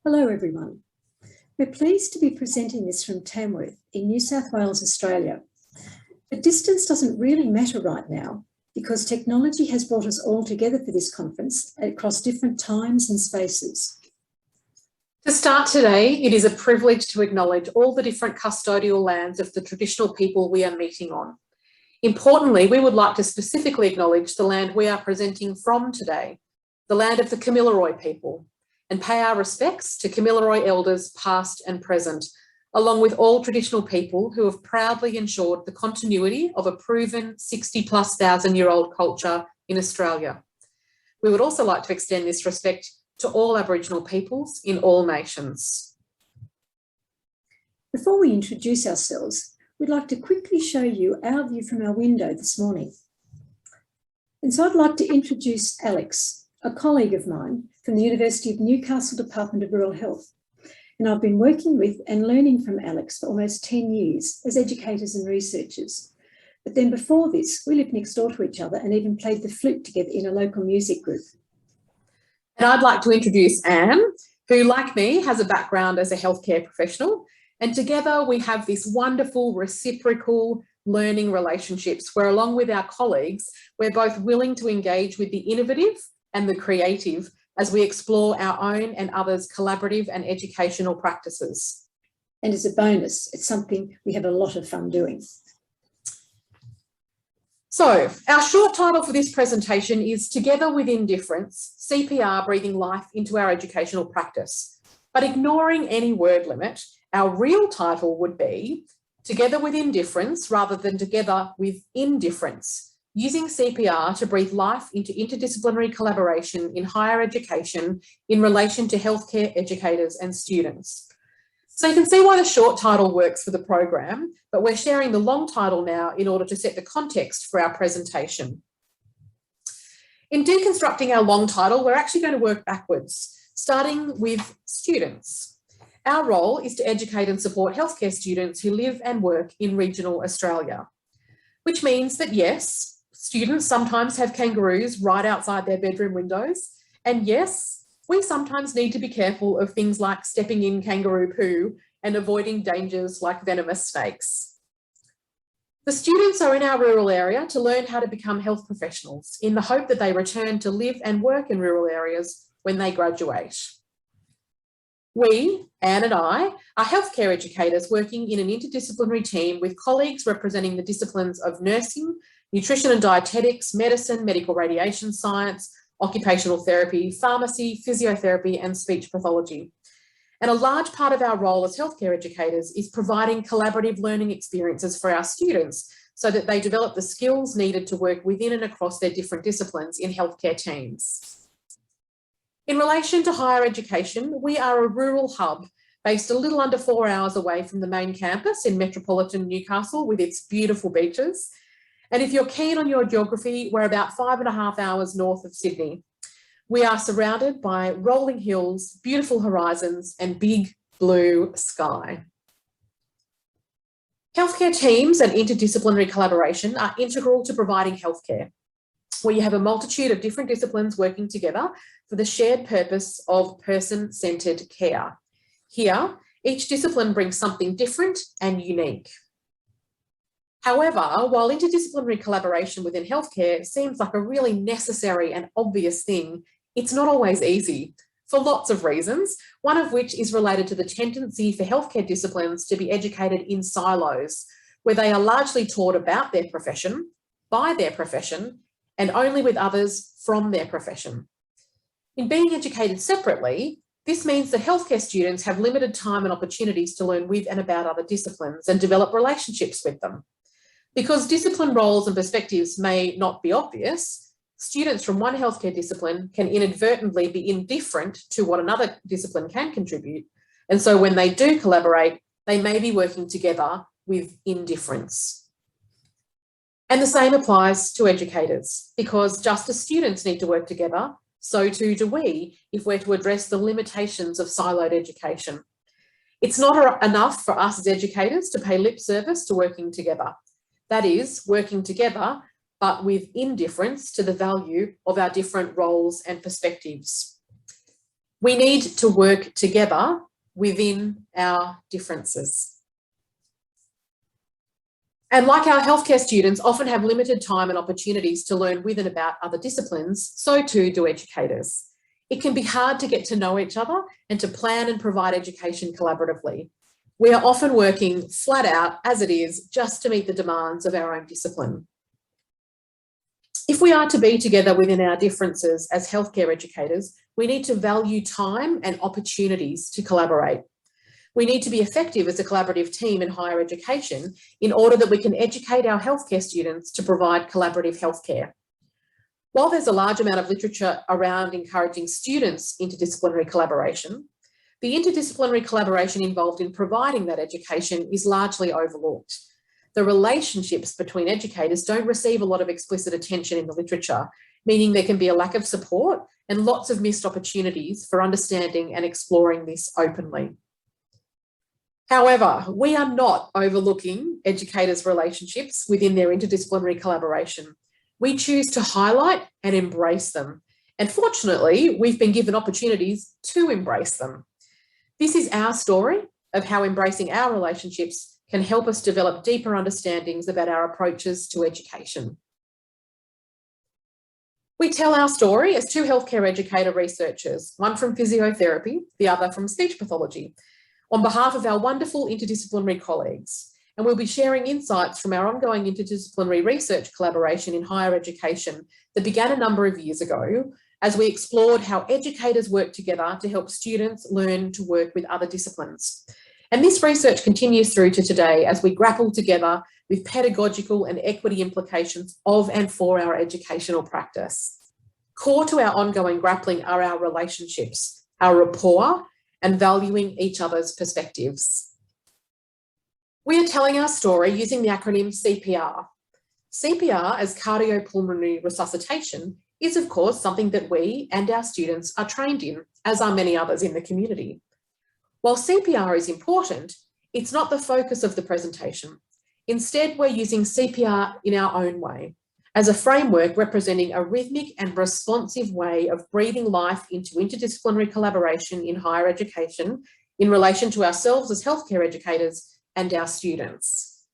Hello everyone. We're pleased to be presenting this from Tamworth in New South Wales, Australia. But distance doesn't really matter right now because technology has brought us all together for this conference across different times and spaces. To start today, it is a privilege to acknowledge all the different custodial lands of the traditional people we are meeting on. Importantly, we would like to specifically acknowledge the land we are presenting from today, the land of the Kamilaroi people, and pay our respects to Kamilaroi elders past and present, along with all traditional people who have proudly ensured the continuity of a proven 60,000+ culture in Australia. We would also like to extend this respect to all Aboriginal peoples in all nations. Before we introduce ourselves, we'd like to quickly show you our view from our window this morning. And so I'd like to introduce Alex, a colleague of mine from the University of Newcastle Department of Rural Health. And I've been working with and learning from Alex for almost 10 years as educators and researchers. But then before this, we lived next door to each other and even played the flute together in a local music group. And I'd like to introduce Anne, who, like me, has a background as a healthcare professional. And together we have this wonderful reciprocal learning relationships where, along with our colleagues, we're both willing to engage with the innovative and the creative as we explore our own and others' collaborative and educational practices. And as a bonus, it's something we have a lot of fun doing. So our short title for this presentation is Together with Indifference, CPR Breathing Life into Our Educational Practice. But ignoring any word limit, our real title would be Together with Indifference rather than Together with Indifference, using CPR to breathe life into interdisciplinary collaboration in higher education in relation to healthcare educators and students. So you can see why the short title works for the program, but we're sharing the long title now in order to set the context for our presentation. In deconstructing our long title, we're actually going to work backwards, starting with students. Our role is to educate and support healthcare students who live and work in regional Australia, which means that yes, students sometimes have kangaroos right outside their bedroom windows. And yes, we sometimes need to be careful of things like stepping in kangaroo poo and avoiding dangers like venomous snakes. The students are in our rural area to learn how to become health professionals in the hope that they return to live and work in rural areas when they graduate. We, Anne and I, are healthcare educators working in an interdisciplinary team with colleagues representing the disciplines of nursing, nutrition and dietetics, medicine, medical radiation science, occupational therapy, pharmacy, physiotherapy, and speech pathology. And a large part of our role as healthcare educators is providing collaborative learning experiences for our students so that they develop the skills needed to work within and across their different disciplines in healthcare teams. In relation to higher education, we are a rural hub based a little under 4 hours away from the main campus in metropolitan Newcastle with its beautiful beaches. And if you're keen on your geography, we're about 5.5 hours north of Sydney. We are surrounded by rolling hills, beautiful horizons, and big blue sky. Healthcare teams and interdisciplinary collaboration are integral to providing healthcare, where you have a multitude of different disciplines working together for the shared purpose of person-centred care. Here, each discipline brings something different and unique. However, while interdisciplinary collaboration within healthcare seems like a really necessary and obvious thing, it's not always easy for lots of reasons, one of which is related to the tendency for healthcare disciplines to be educated in silos, where they are largely taught about their profession, by their profession, and only with others from their profession. In being educated separately, this means that healthcare students have limited time and opportunities to learn with and about other disciplines and develop relationships with them. Because discipline roles and perspectives may not be obvious, students from one healthcare discipline can inadvertently be indifferent to what another discipline can contribute. And so when they do collaborate, they may be working together with indifference. And the same applies to educators, because just as students need to work together, so too do we if we're to address the limitations of siloed education. It's not enough for us as educators to pay lip service to working together. That is, working together, but with indifference to the value of our different roles and perspectives. We need to work together within our differences. And like our healthcare students often have limited time and opportunities to learn with and about other disciplines, so too do educators. It can be hard to get to know each other and to plan and provide education collaboratively. We are often working flat out as it is just to meet the demands of our own discipline. If we are to be together within our differences as healthcare educators, we need to value time and opportunities to collaborate. We need to be effective as a collaborative team in higher education in order that we can educate our healthcare students to provide collaborative healthcare. While there's a large amount of literature around encouraging students interdisciplinary collaboration, the interdisciplinary collaboration involved in providing that education is largely overlooked. The relationships between educators don't receive a lot of explicit attention in the literature, meaning there can be a lack of support and lots of missed opportunities for understanding and exploring this openly. However, we are not overlooking educators' relationships within their interdisciplinary collaboration. We choose to highlight and embrace them. And fortunately, we've been given opportunities to embrace them. This is our story of how embracing our relationships can help us develop deeper understandings about our approaches to education. We tell our story as two healthcare educator researchers, one from physiotherapy, the other from speech pathology, on behalf of our wonderful interdisciplinary colleagues. And we'll be sharing insights from our ongoing interdisciplinary research collaboration in higher education that began a number of years ago as we explored how educators work together to help students learn to work with other disciplines. And this research continues through to today as we grapple together with pedagogical and equity implications of and for our educational practice. Core to our ongoing grappling are our relationships, our rapport, and valuing each other's perspectives. We are telling our story using the acronym CPR. CPR, as cardiopulmonary resuscitation, is of course something that we and our students are trained in, as are many others in the community. While CPR is important, it's not the focus of the presentation. Instead, we're using CPR in our own way, as a framework representing a rhythmic and responsive way of breathing life into interdisciplinary collaboration in higher education in relation to ourselves as healthcare educators and our students.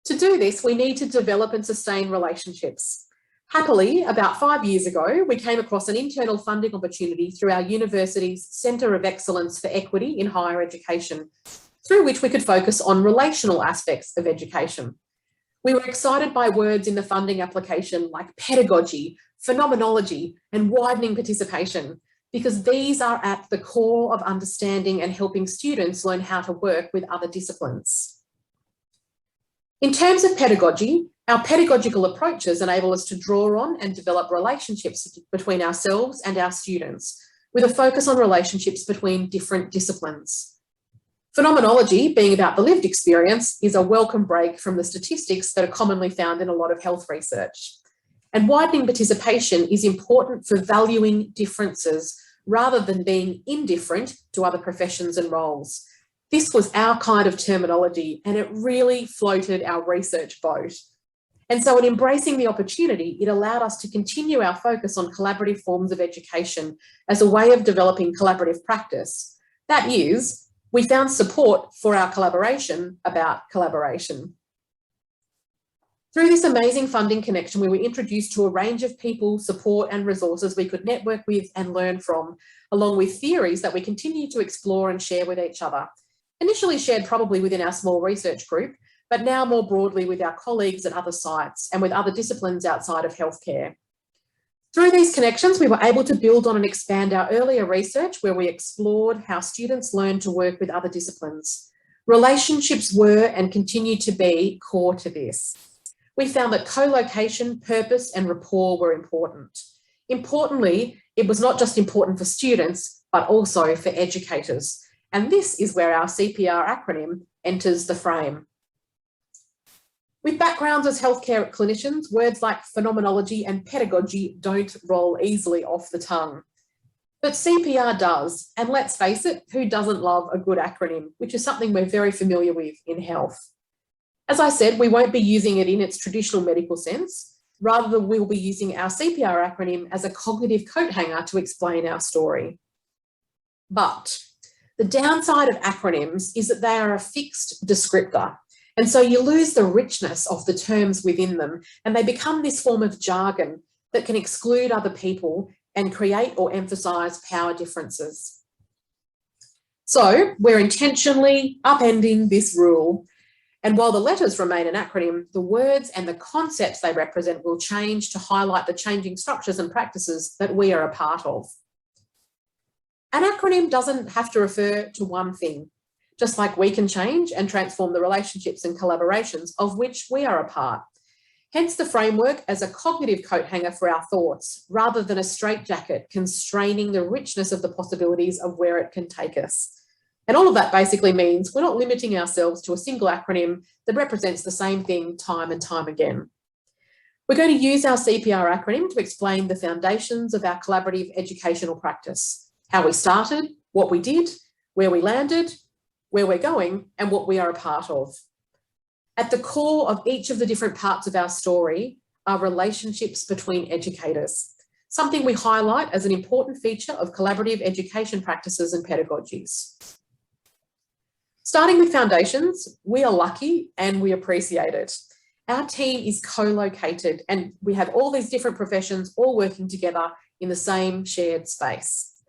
To do this, we need to develop and sustain relationships. Happily, about 5 years ago, we came across an internal funding opportunity through our university's Centre of Excellence for Equity in Higher Education, through which we could focus on relational aspects of education. We were excited by words in the funding application like pedagogy, phenomenology, and widening participation, because these are at the core of understanding and helping students learn how to work with other disciplines. In terms of pedagogy, our pedagogical approaches enable us to draw on and develop relationships between ourselves and our students, with a focus on relationships between different disciplines. Phenomenology, being about the lived experience, is a welcome break from the statistics that are commonly found in a lot of health research. And widening participation is important for valuing differences rather than being indifferent to other professions and roles. This was our kind of terminology, and it really floated our research boat. And so in embracing the opportunity, it allowed us to continue our focus on collaborative forms of education as a way of developing collaborative practice. That is, we found support for our collaboration about collaboration. Through this amazing funding connection, we were introduced to a range of people, support and resources we could network with and learn from, along with theories that we continue to explore and share with each other. Initially shared probably within our small research group, but now more broadly with our colleagues at other sites and with other disciplines outside of healthcare. Through these connections, we were able to build on and expand our earlier research where we explored how students learn to work with other disciplines. Relationships were and continue to be core to this. We found that co-location, purpose and rapport were important. Importantly, it was not just important for students, but also for educators. And this is where our CPR acronym enters the frame. With backgrounds as healthcare clinicians, words like phenomenology and pedagogy don't roll easily off the tongue. But CPR does, and let's face it, who doesn't love a good acronym, which is something we're very familiar with in health. As I said, we won't be using it in its traditional medical sense, Rather than we'll be using our CPR acronym as a cognitive coat hanger to explain our story. But the downside of acronyms is that they are a fixed descriptor. And so you lose the richness of the terms within them, and they become this form of jargon that can exclude other people and create or emphasize power differences. So we're intentionally upending this rule. And while the letters remain an acronym, the words and the concepts they represent will change to highlight the changing structures and practices that we are a part of. An acronym doesn't have to refer to one thing, just like we can change and transform the relationships and collaborations of which we are a part. Hence the framework as a cognitive coat hanger for our thoughts, rather than a straitjacket constraining the richness of the possibilities of where it can take us. And all of that basically means we're not limiting ourselves to a single acronym that represents the same thing time and time again. We're going to use our CPR acronym to explain the foundations of our collaborative educational practice, how we started, what we did, where we landed, where we're going, and what we are a part of. At the core of each of the different parts of our story are relationships between educators, something we highlight as an important feature of collaborative education practices and pedagogies. Starting with foundations, we are lucky and we appreciate it. Our team is co-located and we have all these different professions all working together in the same shared space.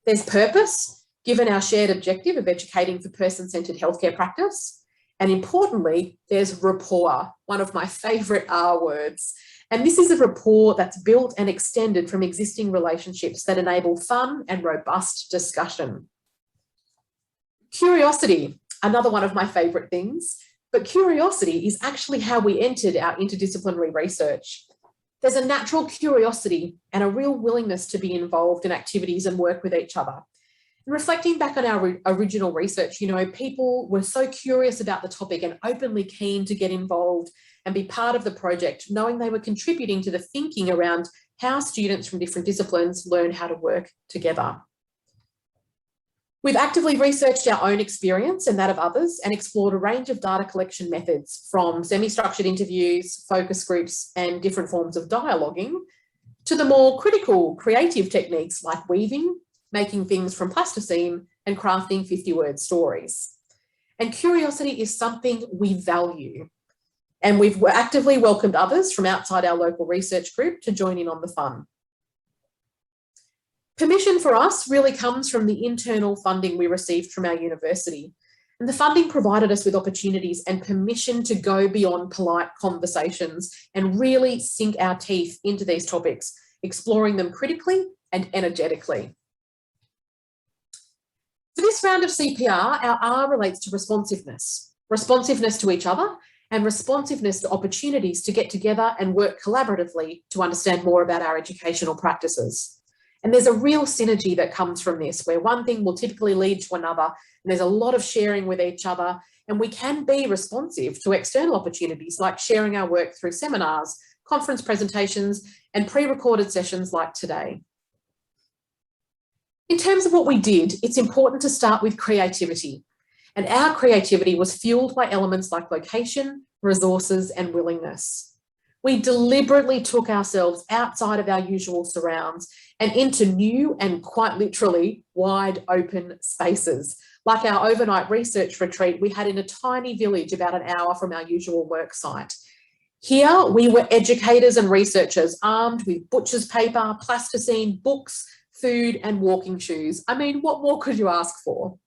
There's purpose, given our shared objective of educating for person-centred healthcare practice. And importantly, there's rapport, one of my favourite R words. And this is a rapport that's built and extended from existing relationships that enable fun and robust discussion. Curiosity, another one of my favourite things, but curiosity is actually how we entered our interdisciplinary research. There's a natural curiosity and a real willingness to be involved in activities and work with each other. And reflecting back on our original research, people were so curious about the topic and openly keen to get involved and be part of the project, knowing they were contributing to the thinking around how students from different disciplines learn how to work together. We've actively researched our own experience and that of others and explored a range of data collection methods, from semi-structured interviews, focus groups, and different forms of dialoguing, to the more critical, creative techniques like weaving, making things from plasticine, and crafting 50-word stories. And curiosity is something we value. And we've actively welcomed others from outside our local research group to join in on the fun. Permission for us really comes from the internal funding we received from our university. And the funding provided us with opportunities and permission to go beyond polite conversations and really sink our teeth into these topics, exploring them critically and energetically. For this round of CPR, our R relates to responsiveness to each other, and responsiveness to opportunities to get together and work collaboratively to understand more about our educational practices. And there's a real synergy that comes from this, where one thing will typically lead to another, and there's a lot of sharing with each other, and we can be responsive to external opportunities like sharing our work through seminars, conference presentations, and pre-recorded sessions like today. In terms of what we did, it's important to start with creativity. And our creativity was fueled by elements like location, resources, and willingness. We deliberately took ourselves outside of our usual surrounds and into new and quite literally wide open spaces, like our overnight research retreat we had in a tiny village about an hour from our usual work site. Here we were educators and researchers armed with butcher's paper, plasticine, books, food, and walking shoes. I mean, what more could you ask for?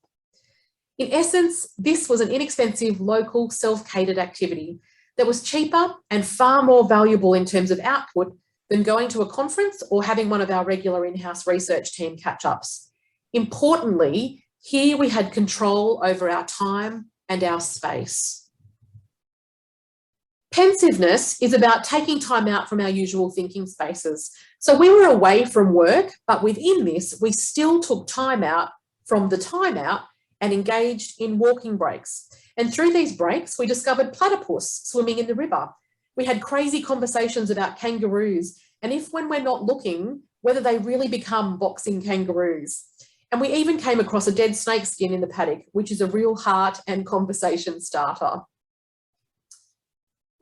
In essence, this was an inexpensive, local, self-catered activity that was cheaper and far more valuable in terms of output than going to a conference or having one of our regular in-house research team catch-ups. Importantly, here we had control over our time and our space. Pensiveness is about taking time out from our usual thinking spaces. So we were away from work, but within this, we still took time out from the time out and engaged in walking breaks. And through these breaks, we discovered platypus swimming in the river. We had crazy conversations about kangaroos, and if when we're not looking, whether they really become boxing kangaroos. And we even came across a dead snake skin in the paddock, which is a real heart and conversation starter.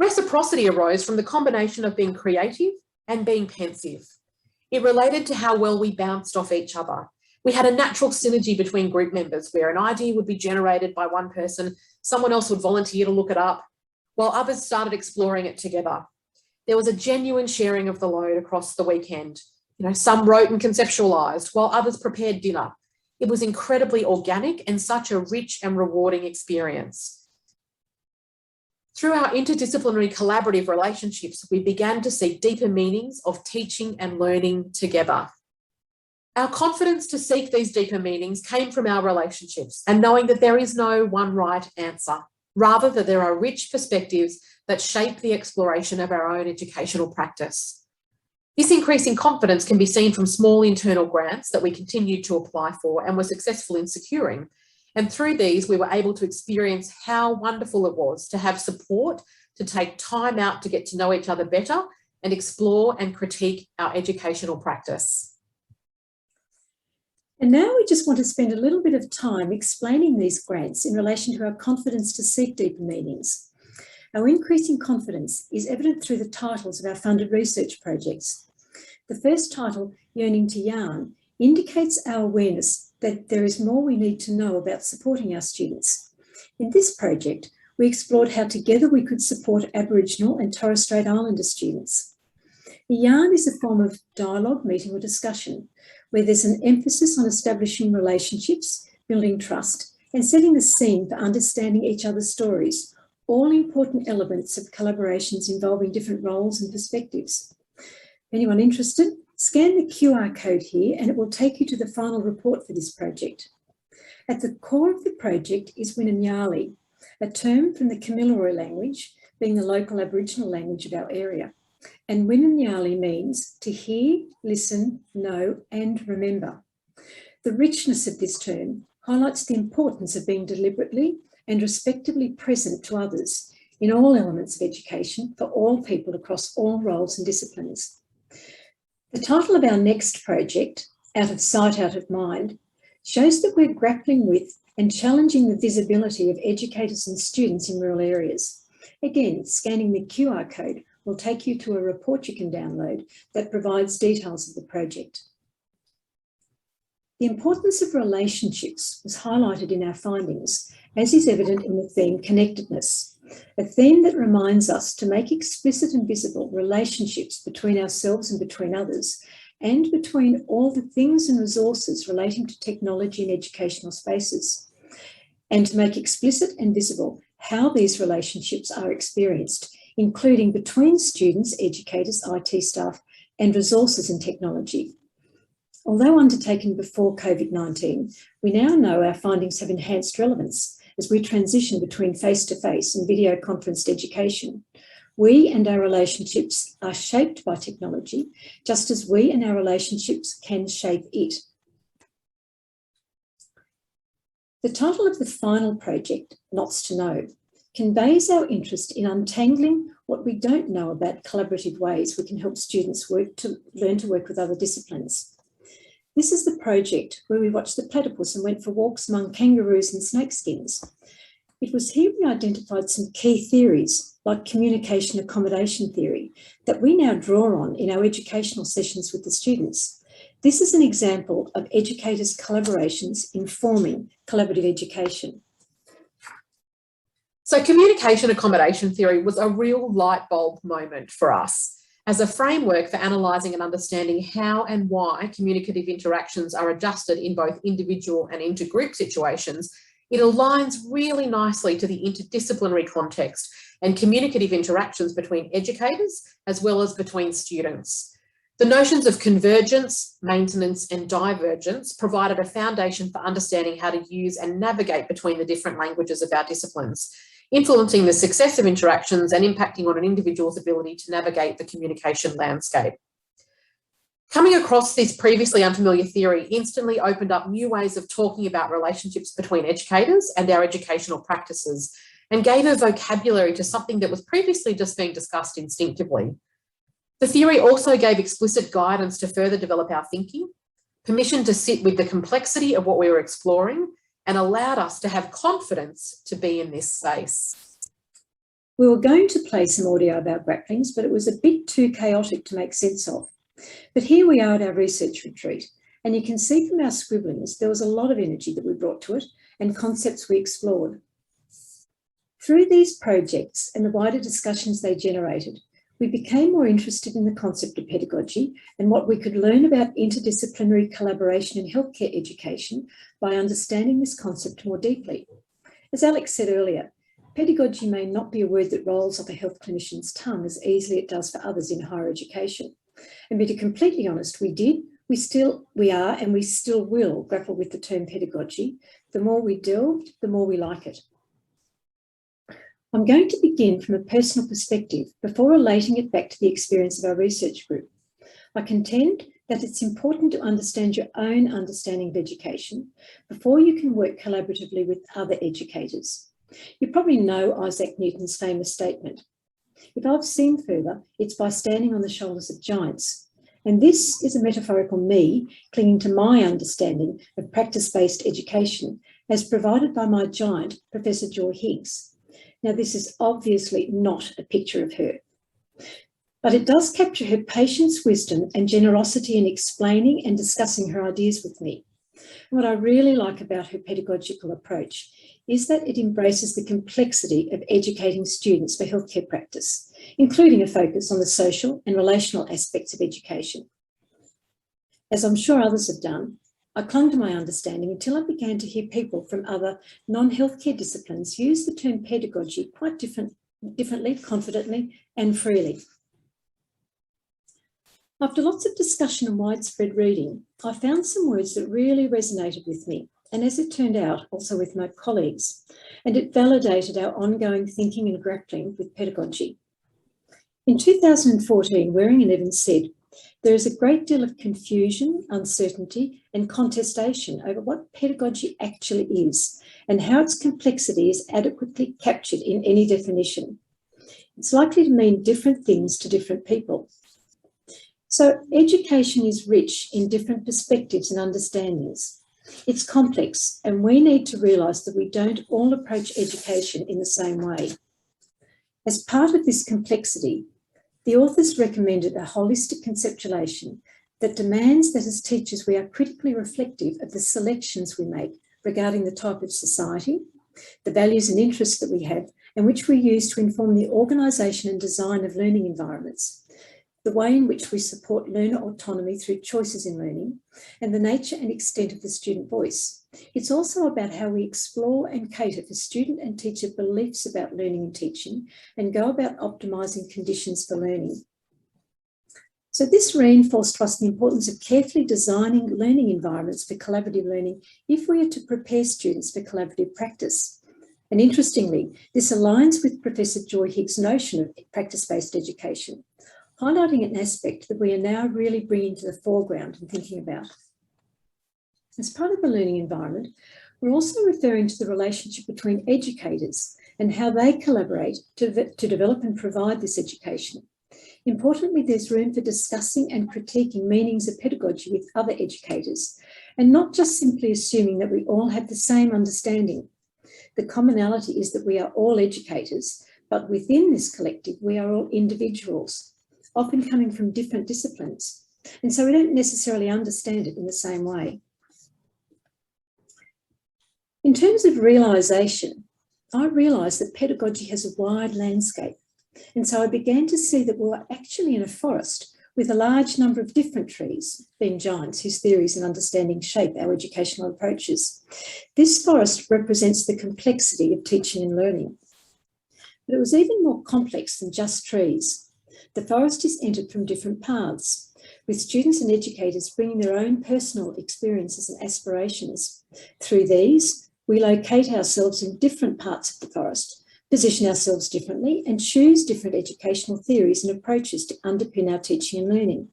Reciprocity arose from the combination of being creative and being pensive. It related to how well we bounced off each other. We had a natural synergy between group members where an idea would be generated by one person, someone else would volunteer to look it up, while others started exploring it together. There was a genuine sharing of the load across the weekend. Some wrote and conceptualised, while others prepared dinner. It was incredibly organic and such a rich and rewarding experience. Through our interdisciplinary collaborative relationships, we began to see deeper meanings of teaching and learning together. Our confidence to seek these deeper meanings came from our relationships and knowing that there is no one right answer, rather that there are rich perspectives that shape the exploration of our own educational practice. This increasing confidence can be seen from small internal grants that we continued to apply for and were successful in securing. And through these, we were able to experience how wonderful it was to have support, to take time out to get to know each other better and explore and critique our educational practice. And now we just want to spend a little bit of time explaining these grants in relation to our confidence to seek deeper meanings. Our increasing confidence is evident through the titles of our funded research projects. The first title, Yearning to Yarn, indicates our awareness that there is more we need to know about supporting our students. In this project, we explored how together we could support Aboriginal and Torres Strait Islander students. The yarn is a form of dialogue, meeting or discussion, where there's an emphasis on establishing relationships, building trust, and setting the scene for understanding each other's stories, all important elements of collaborations involving different roles and perspectives. Anyone interested? Scan the QR code here and it will take you to the final report for this project. At the core of the project is Winanyali, a term from the Kamilaroi language, being the local Aboriginal language of our area. And Winanyali means to hear, listen, know, and remember. The richness of this term highlights the importance of being deliberately and respectfully present to others in all elements of education for all people across all roles and disciplines. The title of our next project, Out of Sight, Out of Mind, shows that we're grappling with and challenging the visibility of educators and students in rural areas. Again, scanning the QR code will take you to a report you can download that provides details of the project. The importance of relationships was highlighted in our findings, as is evident in the theme Connectedness, a theme that reminds us to make explicit and visible relationships between ourselves and between others, and between all the things and resources relating to technology and educational spaces, and to make explicit and visible how these relationships are experienced, including between students, educators, IT staff, and resources and technology. Although undertaken before COVID-19, we now know our findings have enhanced relevance as we transition between face-to-face and video conferenced education. We and our relationships are shaped by technology, just as we and our relationships can shape it. The title of the final project, Lots to Know, conveys our interest in untangling what we don't know about collaborative ways we can help students learn to work with other disciplines. This is the project where we watched the platypus and went for walks among kangaroos and snakeskins. It was here we identified some key theories, like communication accommodation theory, that we now draw on in our educational sessions with the students. This is an example of educators' collaborations informing collaborative education. So communication accommodation theory was a real light bulb moment for us as a framework for analysing and understanding how and why communicative interactions are adjusted in both individual and intergroup situations. It aligns really nicely to the interdisciplinary context and communicative interactions between educators as well as between students. The notions of convergence, maintenance, and divergence provided a foundation for understanding how to use and navigate between the different languages of our disciplines, influencing the success of interactions and impacting on an individual's ability to navigate the communication landscape. Coming across this previously unfamiliar theory instantly opened up new ways of talking about relationships between educators and our educational practices, and gave a vocabulary to something that was previously just being discussed instinctively. The theory also gave explicit guidance to further develop our thinking, permission to sit with the complexity of what we were exploring, and allowed us to have confidence to be in this space. We were going to play some audio about grapplings, but it was a bit too chaotic to make sense of. But here we are at our research retreat, and you can see from our scribblings there was a lot of energy that we brought to it and concepts we explored. Through these projects and the wider discussions they generated, we became more interested in the concept of pedagogy and what we could learn about interdisciplinary collaboration in healthcare education by understanding this concept more deeply. As Alex said earlier, pedagogy may not be a word that rolls off a health clinician's tongue as easily as it does for others in higher education. And to be completely honest, we are, and we still will grapple with the term pedagogy. The more we delved, the more we like it. I'm going to begin from a personal perspective before relating it back to the experience of our research group. I contend that it's important to understand your own understanding of education before you can work collaboratively with other educators. You probably know Isaac Newton's famous statement, "If I've seen further, it's by standing on the shoulders of giants." And this is a metaphorical me clinging to my understanding of practice-based education as provided by my giant, Professor Joy Higgs. Now, this is obviously not a picture of her, but it does capture her patience, wisdom, and generosity in explaining and discussing her ideas with me. And what I really like about her pedagogical approach is that it embraces the complexity of educating students for healthcare practice, including a focus on the social and relational aspects of education. As I'm sure others have done, I clung to my understanding until I began to hear people from other non-healthcare disciplines use the term pedagogy quite differently, confidently, and freely. After lots of discussion and widespread reading, I found some words that really resonated with me, and as it turned out, also with my colleagues, and it validated our ongoing thinking and grappling with pedagogy. In 2014, Waring and Evans said, "There is a great deal of confusion, uncertainty, and contestation over what pedagogy actually is and how its complexity is adequately captured in any definition. It's likely to mean different things to different people." So education is rich in different perspectives and understandings. It's complex, and we need to realise that we don't all approach education in the same way. As part of this complexity, the authors recommended a holistic conceptualization that demands that as teachers we are critically reflective of the selections we make regarding the type of society, the values and interests that we have, and which we use to inform the organisation and design of learning environments, the way in which we support learner autonomy through choices in learning, and the nature and extent of the student voice. It's also about how we explore and cater for student and teacher beliefs about learning and teaching and go about optimising conditions for learning. So this reinforced to us the importance of carefully designing learning environments for collaborative learning if we are to prepare students for collaborative practice. And interestingly, this aligns with Professor Joy Higgs' notion of practice-based education, highlighting an aspect that we are now really bringing to the foreground and thinking about. As part of the learning environment, we're also referring to the relationship between educators and how they collaborate to develop and provide this education. Importantly, there's room for discussing and critiquing meanings of pedagogy with other educators, and not just simply assuming that we all have the same understanding. The commonality is that we are all educators, but within this collective, we are all individuals, often coming from different disciplines, and so we don't necessarily understand it in the same way. In terms of realisation, I realised that pedagogy has a wide landscape, and so I began to see that we were actually in a forest with a large number of different trees, being giants whose theories and understanding shape our educational approaches. This forest represents the complexity of teaching and learning. But it was even more complex than just trees. The forest is entered from different paths, with students and educators bringing their own personal experiences and aspirations. Through these, we locate ourselves in different parts of the forest, position ourselves differently, and choose different educational theories and approaches to underpin our teaching and learning.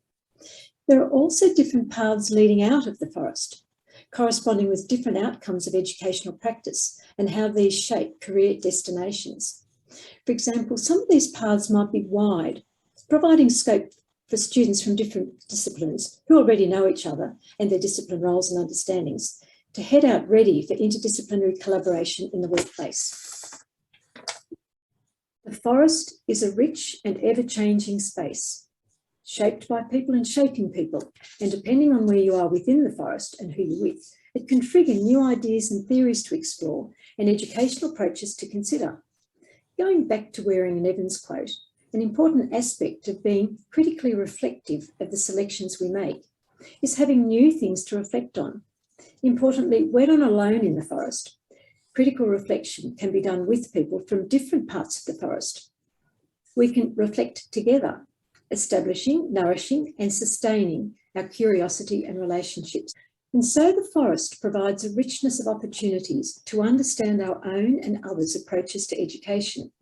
There are also different paths leading out of the forest, corresponding with different outcomes of educational practice and how these shape career destinations. For example, some of these paths might be wide, providing scope for students from different disciplines who already know each other and their discipline roles and understandings to head out ready for interdisciplinary collaboration in the workplace. The The forest is a rich and ever-changing space, shaped by people and shaping people, and depending on where you are within the forest and who you're with, it can trigger new ideas and theories to explore and educational approaches to consider. Going back to Waring and Evans' quote, an important aspect of being critically reflective of the selections we make is having new things to reflect on. Importantly, we're not alone in the forest. Critical reflection can be done with people from different parts of the forest. We can reflect together, establishing, nourishing, and sustaining our curiosity and relationships. And so the forest provides a richness of opportunities to understand our own and others' approaches to education.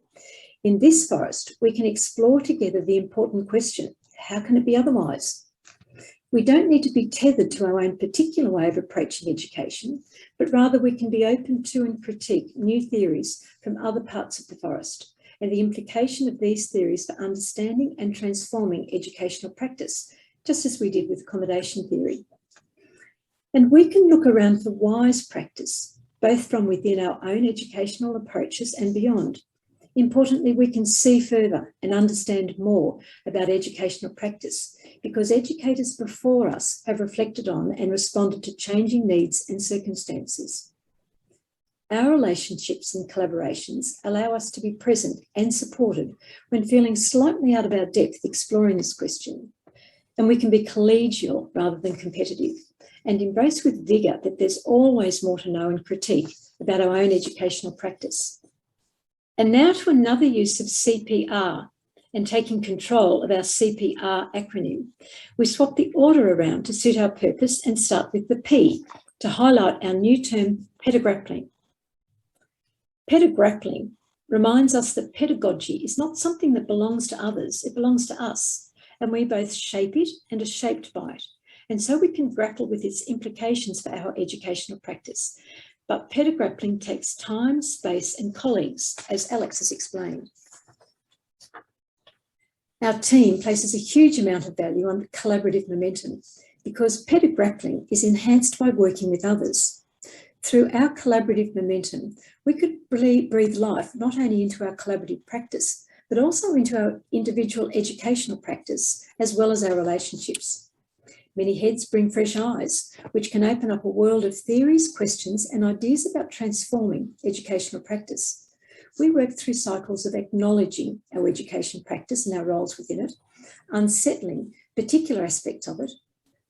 In this forest, we can explore together the important question, how can it be otherwise? We don't need to be tethered to our own particular way of approaching education, but rather we can be open to and critique new theories from other parts of the forest and the implication of these theories for understanding and transforming educational practice, just as we did with accommodation theory. And we can look around for wise practice, both from within our own educational approaches and beyond. Importantly, we can see further and understand more about educational practice because educators before us have reflected on and responded to changing needs and circumstances. Our relationships and collaborations allow us to be present and supported when feeling slightly out of our depth exploring this question. And we can be collegial rather than competitive and embrace with vigour that there's always more to know and critique about our own educational practice. And now to another use of CPR and taking control of our CPR acronym. We swap the order around to suit our purpose and start with the P to highlight our new term, pedagrappling. Pedagrappling reminds us that pedagogy is not something that belongs to others, it belongs to us, and we both shape it and are shaped by it. And so we can grapple with its implications for our educational practice. But pedagrappling takes time, space, and colleagues, as Alex has explained. Our team places a huge amount of value on collaborative momentum because pedagrappling is enhanced by working with others. Through our collaborative momentum, we could breathe life not only into our collaborative practice, but also into our individual educational practice, as well as our relationships. Many heads bring fresh eyes, which can open up a world of theories, questions, and ideas about transforming educational practice. We work through cycles of acknowledging our education practice and our roles within it, unsettling particular aspects of it,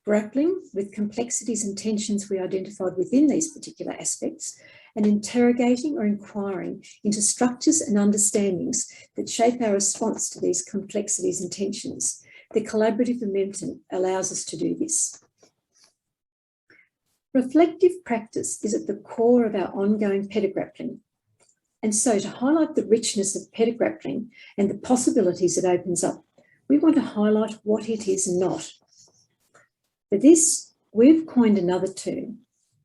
grappling with complexities and tensions we identified within these particular aspects, and interrogating or inquiring into structures and understandings that shape our response to these complexities and tensions. The collaborative momentum allows us to do this. Reflective practice is at the core of our ongoing pedagrappling. And so to highlight the richness of pedagrappling and the possibilities it opens up, we want to highlight what it is not. For this, we've coined another term,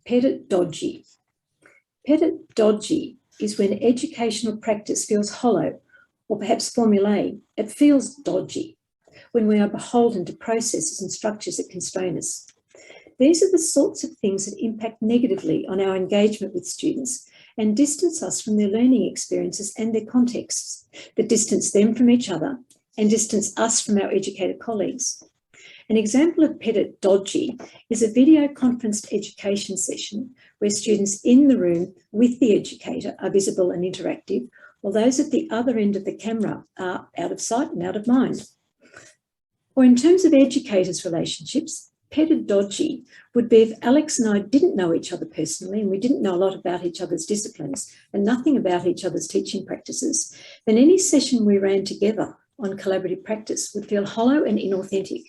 pedagogy. Pedagogy is when educational practice feels hollow or perhaps formulaic. It feels dodgy when we are beholden to processes and structures that constrain us. These are the sorts of things that impact negatively on our engagement with students and distance us from their learning experiences and their contexts, that distance them from each other and distance us from our educated colleagues. An example of pedagogy is a video conferenced education session where students in the room with the educator are visible and interactive, while those at the other end of the camera are out of sight and out of mind. Or in terms of educators' relationships, pedagogy would be if Alex and I didn't know each other personally and we didn't know a lot about each other's disciplines and nothing about each other's teaching practices, then any session we ran together on collaborative practice would feel hollow and inauthentic.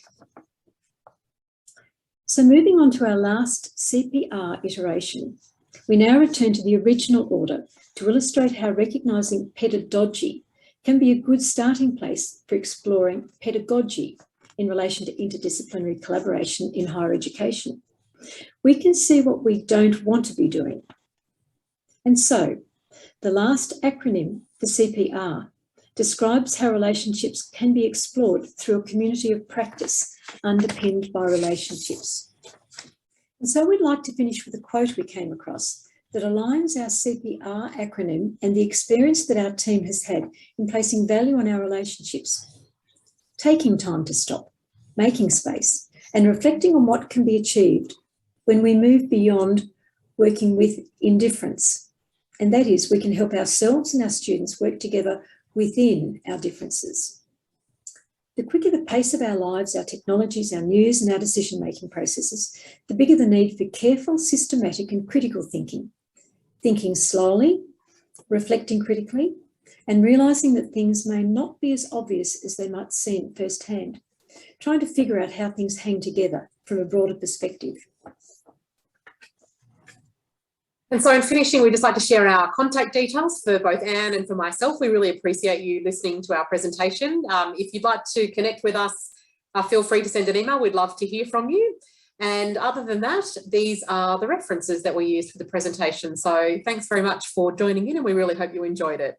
So moving on to our last CPR iteration, we now return to the original order to illustrate how recognising pedagogy can be a good starting place for exploring pedagogy in relation to interdisciplinary collaboration in higher education. We can see what we don't want to be doing. And so the last acronym for CPR describes how relationships can be explored through a community of practice underpinned by relationships. And so we'd like to finish with a quote we came across that aligns our CPR acronym and the experience that our team has had in placing value on our relationships, taking time to stop, making space, and reflecting on what can be achieved when we move beyond working with indifference. And that is, we can help ourselves and our students work together within our differences. The quicker the pace of our lives, our technologies, our news, and our decision-making processes, the bigger the need for careful, systematic, and critical thinking. Thinking slowly, reflecting critically, and realising that things may not be as obvious as they might seem firsthand. Trying to figure out how things hang together from a broader perspective. And so in finishing, we'd just like to share our contact details for both Anne and for myself. We really appreciate you listening to our presentation. If you'd like to connect with us, feel free to send an email. We'd love to hear from you. And other than that, these are the references that we used for the presentation. So thanks very much for joining in, and we really hope you enjoyed it.